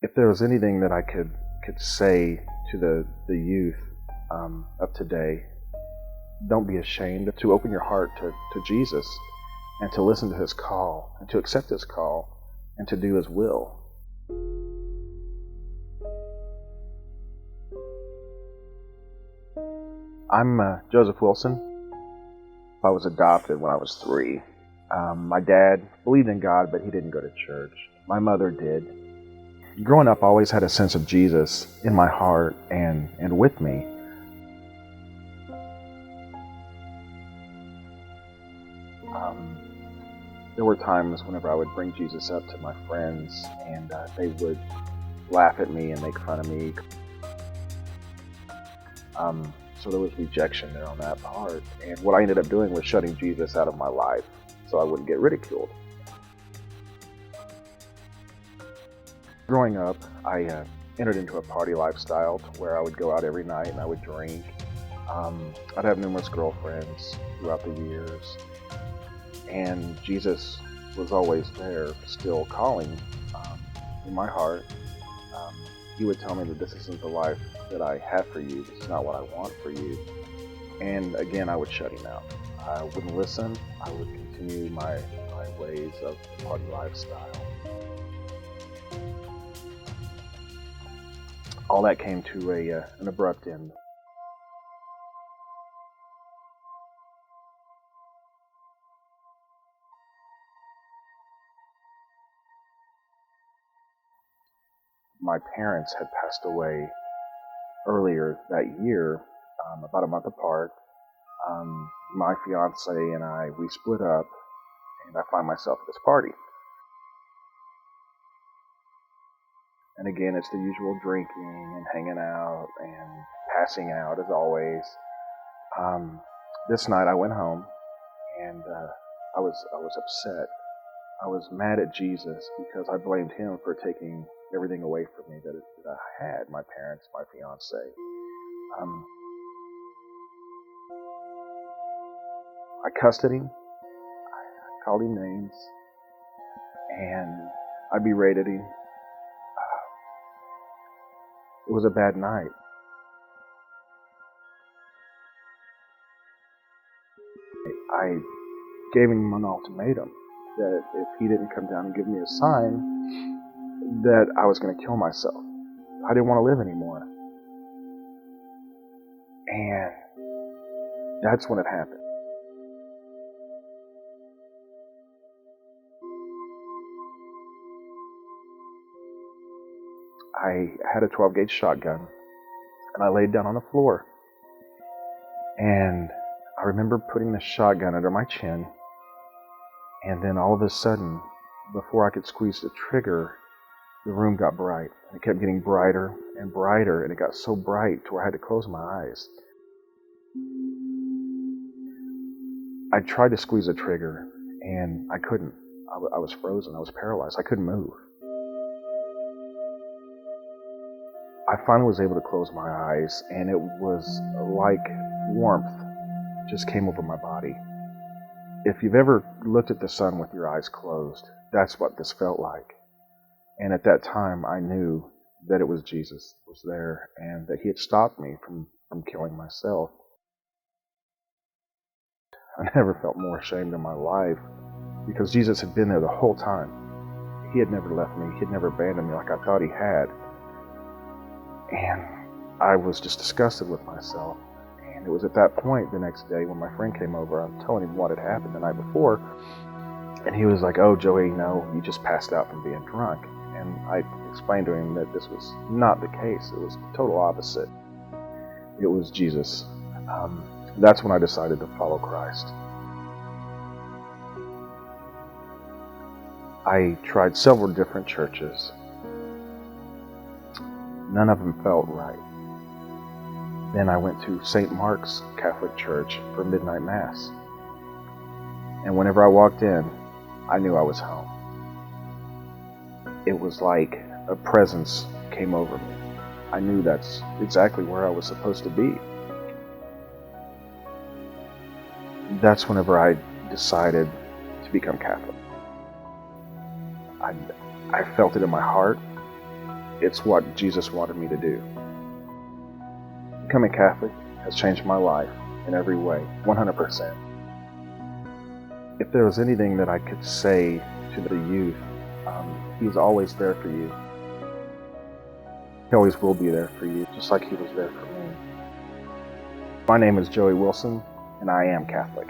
If there was anything that I could say to the youth of today, don't be ashamed to open your heart to Jesus and to listen to His call and to accept His call and to do His will. I'm Joseph Wilson. I was adopted when I was 3. My dad believed in God, but he didn't go to church. My mother did. Growing up, I always had a sense of Jesus in my heart and with me. There were times whenever I would bring Jesus up to my friends, and they would laugh at me and make fun of me. So there was rejection there on that part. And what I ended up doing was shutting Jesus out of my life so I wouldn't get ridiculed. Growing up, I entered into a party lifestyle to where I would go out every night and I would drink. I'd have numerous girlfriends throughout the years. And Jesus was always there, still calling in my heart. He would tell me that this isn't the life that I have for you. This is not what I want for you. And again, I would shut him out. I wouldn't listen. I would continue my ways of party lifestyle. All that came to an abrupt end. My parents had passed away earlier that year, about a month apart. My fiance and I, we split up, and I find myself at this party. And again, it's the usual drinking and hanging out and passing out as always. This night I went home, and I was upset. I was mad at Jesus because I blamed him for taking everything away from me that I had, my parents, my fiance. I cussed at him, I called him names, and I berated him. It was a bad night. I gave him an ultimatum that if he didn't come down and give me a sign, that I was going to kill myself. I didn't want to live anymore. And that's when it happened. I had a 12-gauge shotgun, and I laid down on the floor. And I remember putting the shotgun under my chin, and then all of a sudden, before I could squeeze the trigger, the room got bright. And it kept getting brighter and brighter, and it got so bright to where I had to close my eyes. I tried to squeeze the trigger, and I couldn't. I was frozen. I was paralyzed. I couldn't move. I finally was able to close my eyes, and it was like warmth just came over my body. If you've ever looked at the sun with your eyes closed, that's what this felt like. And at that time, I knew that it was Jesus was there and that he had stopped me from killing myself. I never felt more ashamed in my life because Jesus had been there the whole time. He had never left me. He had never abandoned me like I thought he had. And I was just disgusted with myself. And it was at that point the next day when my friend came over, I was telling him what had happened the night before. And he was like, "Oh, Joey, no, you just passed out from being drunk." And I explained to him that this was not the case. It was the total opposite. It was Jesus. That's when I decided to follow Christ. I tried several different churches. None of them felt right. Then I went to St. Mark's Catholic Church for midnight mass. And whenever I walked in, I knew I was home. It was like a presence came over me. I knew that's exactly where I was supposed to be. That's whenever I decided to become Catholic. I felt it in my heart. it's what Jesus wanted me to do. Becoming Catholic has changed my life in every way, 100%. If there was anything that I could say to the youth, He's always there for you. He always will be there for you, just like He was there for me. My name is Joey Wilson, and I am Catholic.